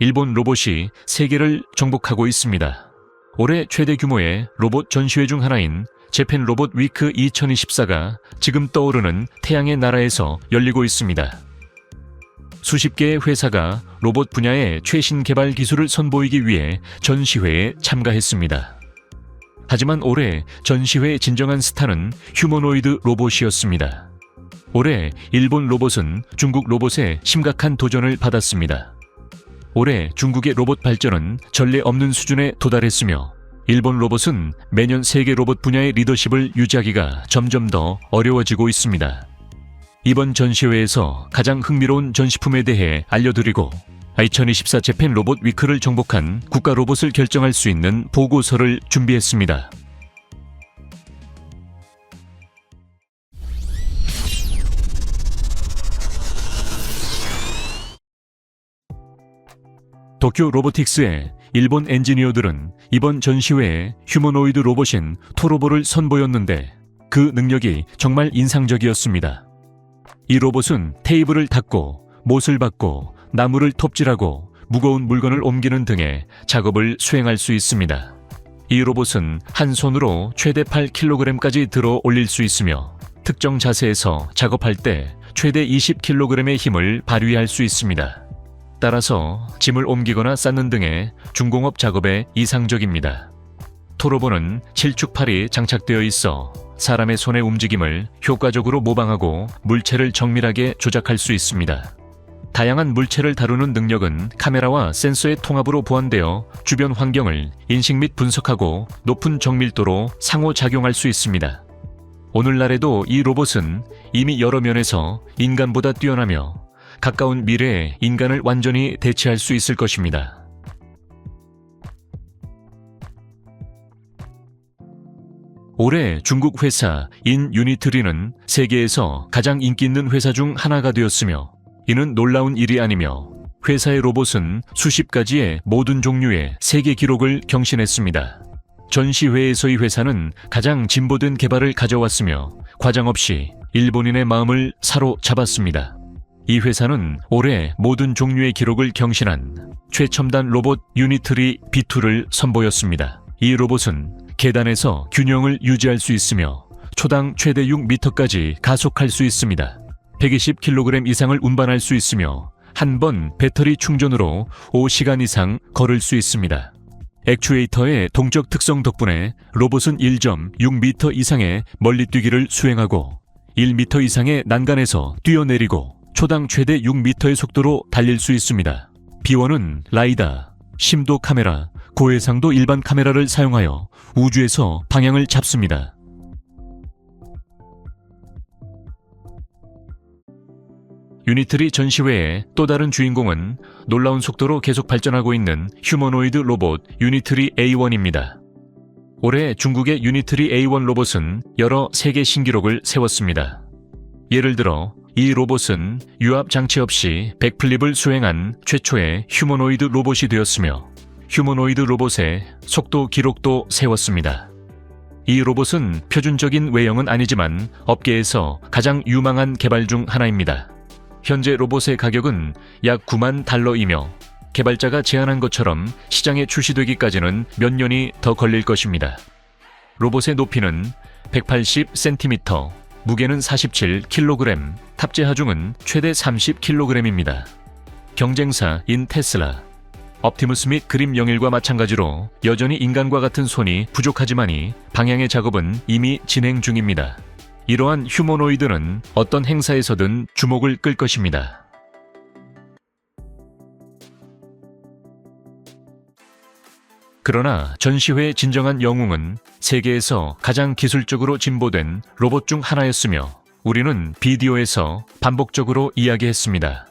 일본 로봇이 세계를 정복하고 있습니다. 올해 최대 규모의 로봇 전시회 중 하나인 재팬 로봇 위크 2024가 지금 떠오르는 태양의 나라에서 열리고 있습니다. 수십 개의 회사가 로봇 분야의 최신 개발 기술을 선보이기 위해 전시회에 참가했습니다. 하지만 올해 전시회의 진정한 스타는 휴머노이드 로봇이었습니다. 올해 일본 로봇은 중국 로봇에 심각한 도전을 받았습니다. 올해 중국의 로봇 발전은 전례 없는 수준에 도달했으며 일본 로봇은 매년 세계 로봇 분야의 리더십을 유지하기가 점점 더 어려워지고 있습니다. 이번 전시회에서 가장 흥미로운 전시품에 대해 알려드리고 2024 재팬 로봇 위크를 정복한 국가 로봇을 결정할 수 있는 보고서를 준비했습니다. 도쿄 로보틱스의 일본 엔지니어들은 이번 전시회에 휴머노이드 로봇인 토로보를 선보였는데 그 능력이 정말 인상적이었습니다. 이 로봇은 테이블을 닦고 못을 받고 나무를 톱질하고 무거운 물건을 옮기는 등의 작업을 수행할 수 있습니다. 이 로봇은 한 손으로 최대 8kg까지 들어 올릴 수 있으며 특정 자세에서 작업할 때 최대 20kg의 힘을 발휘할 수 있습니다. 따라서 짐을 옮기거나 쌓는 등의 중공업 작업에 이상적입니다. 토로보는 7축팔이 장착되어 있어 사람의 손의 움직임을 효과적으로 모방하고 물체를 정밀하게 조작할 수 있습니다. 다양한 물체를 다루는 능력은 카메라와 센서의 통합으로 보완되어 주변 환경을 인식 및 분석하고 높은 정밀도로 상호작용할 수 있습니다. 오늘날에도 이 로봇은 이미 여러 면에서 인간보다 뛰어나며 가까운 미래에 인간을 완전히 대체할 수 있을 것입니다. 올해 중국 회사 인유니트리는 세계에서 가장 인기 있는 회사 중 하나가 되었으며 이는 놀라운 일이 아니며 회사의 로봇은 수십 가지의 모든 종류의 세계 기록을 경신했습니다. 전시회에서 이 회사는 가장 진보된 개발을 가져왔으며 과장 없이 일본인의 마음을 사로잡았습니다. 이 회사는 올해 모든 종류의 기록을 경신한 최첨단 로봇 유니트리 B2를 선보였습니다. 이 로봇은 계단에서 균형을 유지할 수 있으며 초당 최대 6m까지 가속할 수 있습니다. 120kg 이상을 운반할 수 있으며 한 번 배터리 충전으로 5시간 이상 걸을 수 있습니다. 액추에이터의 동적 특성 덕분에 로봇은 1.6m 이상의 멀리뛰기를 수행하고 1m 이상의 난간에서 뛰어내리고 초당 최대 6m의 속도로 달릴 수 있습니다. B1은 라이다, 심도 카메라, 고해상도 일반 카메라를 사용하여 우주에서 방향을 잡습니다. 유니트리 전시회의 또 다른 주인공은 놀라운 속도로 계속 발전하고 있는 휴머노이드 로봇 유니트리 A1입니다. 올해 중국의 유니트리 A1 로봇은 여러 세계 신기록을 세웠습니다. 예를 들어 이 로봇은 유압 장치 없이 백플립을 수행한 최초의 휴머노이드 로봇이 되었으며 휴머노이드 로봇의 속도 기록도 세웠습니다. 이 로봇은 표준적인 외형은 아니지만 업계에서 가장 유망한 개발 중 하나입니다. 현재 로봇의 가격은 약 9만 달러이며 개발자가 제안한 것처럼 시장에 출시되기까지는 몇 년이 더 걸릴 것입니다. 로봇의 높이는 180cm, 무게는 47kg, 탑재 하중은 최대 30kg입니다. 경쟁사인 테슬라, 옵티무스 및 그림 영일과 마찬가지로 여전히 인간과 같은 손이 부족하지만이 방향의 작업은 이미 진행 중입니다. 이러한 휴머노이드는 어떤 행사에서든 주목을 끌 것입니다. 그러나 전시회의 진정한 영웅은 세계에서 가장 기술적으로 진보된 로봇 중 하나였으며 우리는 비디오에서 반복적으로 이야기했습니다.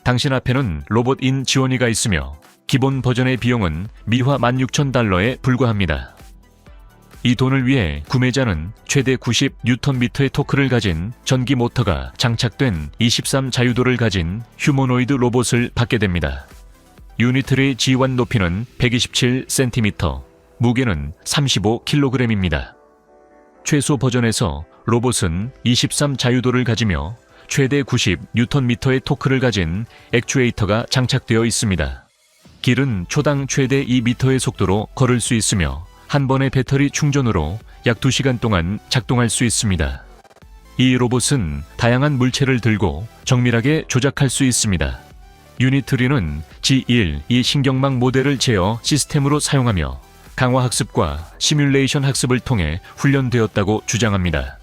당신 앞에는 로봇인 지원이가 있으며 기본 버전의 비용은 미화 16,000달러에 불과합니다. 이 돈을 위해 구매자는 최대 90Nm의 토크를 가진 전기 모터가 장착된 23 자유도를 가진 휴머노이드 로봇을 받게 됩니다. 유니트리 G1 높이는 127cm, 무게는 35kg입니다. 최소 버전에서 로봇은 23 자유도를 가지며 최대 90Nm의 토크를 가진 액추에이터가 장착되어 있습니다. 길은 초당 최대 2m의 속도로 걸을 수 있으며 한 번의 배터리 충전으로 약 2시간 동안 작동할 수 있습니다. 이 로봇은 다양한 물체를 들고 정밀하게 조작할 수 있습니다. 유니트리는 G1 이 신경망 모델을 제어 시스템으로 사용하며 강화 학습과 시뮬레이션 학습을 통해 훈련되었다고 주장합니다.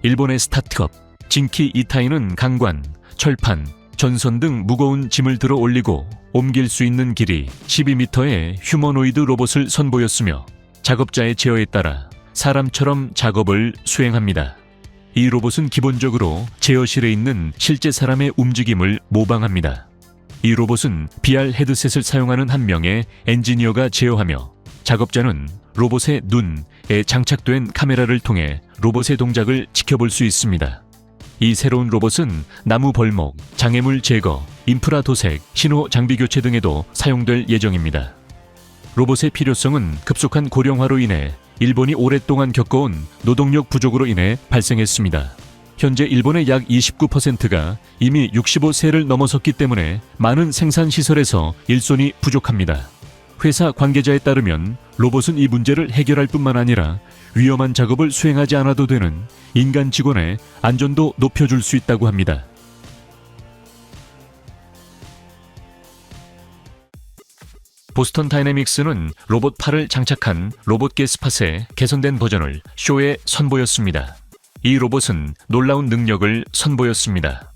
일본의 스타트업 진키 이타이는 강관, 철판, 전선 등 무거운 짐을 들어 올리고 옮길 수 있는 길이 12m의 휴머노이드 로봇을 선보였으며 작업자의 제어에 따라 사람처럼 작업을 수행합니다. 이 로봇은 기본적으로 제어실에 있는 실제 사람의 움직임을 모방합니다. 이 로봇은 VR 헤드셋을 사용하는 한 명의 엔지니어가 제어하며 작업자는 로봇의 눈에 장착된 카메라를 통해 로봇의 동작을 지켜볼 수 있습니다. 이 새로운 로봇은 나무 벌목, 장애물 제거, 인프라 도색, 신호 장비 교체 등에도 사용될 예정입니다. 로봇의 필요성은 급속한 고령화로 인해 일본이 오랫동안 겪어온 노동력 부족으로 인해 발생했습니다. 현재 일본의 약 29%가 이미 65세를 넘어섰기 때문에 많은 생산시설에서 일손이 부족합니다. 회사 관계자에 따르면 로봇은 이 문제를 해결할 뿐만 아니라 위험한 작업을 수행하지 않아도 되는 인간 직원의 안전도 높여줄 수 있다고 합니다. 보스턴 다이내믹스는 로봇 팔을 장착한 로봇계 스팟의 개선된 버전을 쇼에 선보였습니다. 이 로봇은 놀라운 능력을 선보였습니다.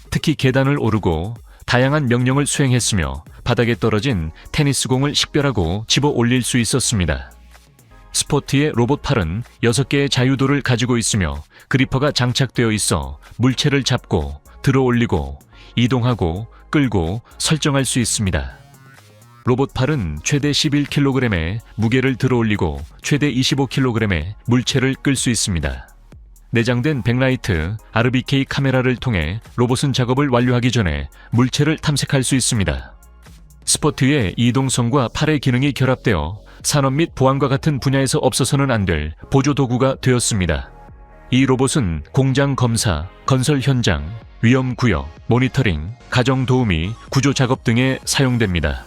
특히 계단을 오르고 다양한 명령을 수행했으며 바닥에 떨어진 테니스공을 식별하고 집어 올릴 수 있었습니다. 스포트의 로봇 팔은 6개의 자유도를 가지고 있으며 그리퍼가 장착되어 있어 물체를 잡고 들어 올리고 이동하고 끌고 설정할 수 있습니다. 로봇 팔은 최대 11kg의 무게를 들어 올리고 최대 25kg의 물체를 끌 수 있습니다. 내장된 백라이트 RBK 카메라를 통해 로봇은 작업을 완료하기 전에 물체를 탐색할 수 있습니다. 스포트의 이동성과 팔의 기능이 결합되어 산업 및 보안과 같은 분야에서 없어서는 안 될 보조도구가 되었습니다. 이 로봇은 공장 검사, 건설 현장, 위험 구역, 모니터링, 가정 도우미, 구조 작업 등에 사용됩니다.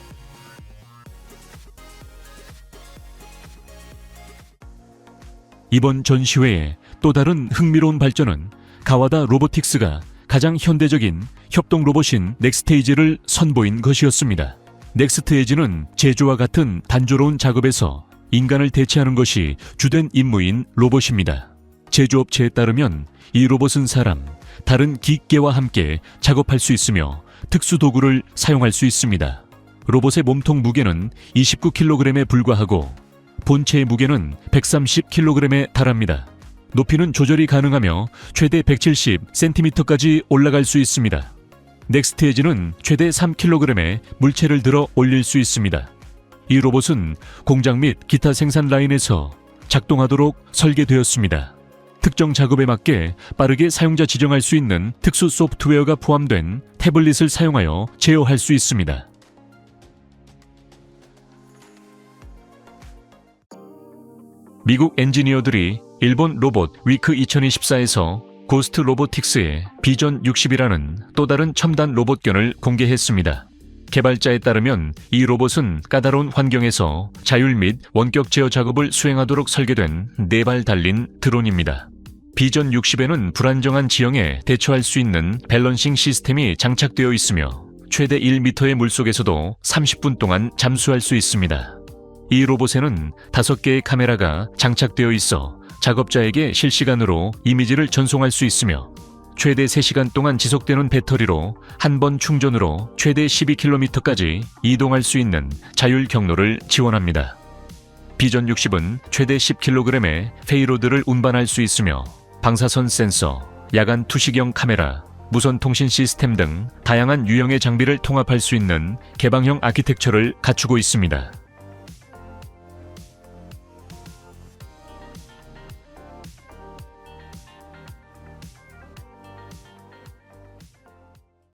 이번 전시회에 또 다른 흥미로운 발전은 가와다 로보틱스가 가장 현대적인 협동 로봇인 넥스트에이지를 선보인 것이었습니다. 넥스트에이지는 제조와 같은 단조로운 작업에서 인간을 대체하는 것이 주된 임무인 로봇입니다. 제조업체에 따르면 이 로봇은 다른 기계와 함께 작업할 수 있으며 특수 도구를 사용할 수 있습니다. 로봇의 몸통 무게는 29kg에 불과하고 본체의 무게는 130kg에 달합니다. 높이는 조절이 가능하며 최대 170cm까지 올라갈 수 있습니다. 넥스트에지는 최대 3kg의 물체를 들어 올릴 수 있습니다. 이 로봇은 공장 및 기타 생산 라인에서 작동하도록 설계되었습니다. 특정 작업에 맞게 빠르게 사용자 지정할 수 있는 특수 소프트웨어가 포함된 태블릿을 사용하여 제어할 수 있습니다. 미국 엔지니어들이 일본 로봇 위크 2024에서 고스트 로보틱스의 비전 60이라는 또 다른 첨단 로봇견을 공개했습니다. 개발자에 따르면 이 로봇은 까다로운 환경에서 자율 및 원격 제어 작업을 수행하도록 설계된 4발 달린 드론입니다. 비전 60에는 불안정한 지형에 대처할 수 있는 밸런싱 시스템이 장착되어 있으며 최대 1m의 물속에서도 30분 동안 잠수할 수 있습니다. 이 로봇에는 5개의 카메라가 장착되어 있어 작업자에게 실시간으로 이미지를 전송할 수 있으며 최대 3시간 동안 지속되는 배터리로 한 번 충전으로 최대 12km까지 이동할 수 있는 자율 경로를 지원합니다. 비전 60은 최대 10kg의 페이로드를 운반할 수 있으며 방사선 센서, 야간 투시경 카메라, 무선 통신 시스템 등 다양한 유형의 장비를 통합할 수 있는 개방형 아키텍처를 갖추고 있습니다.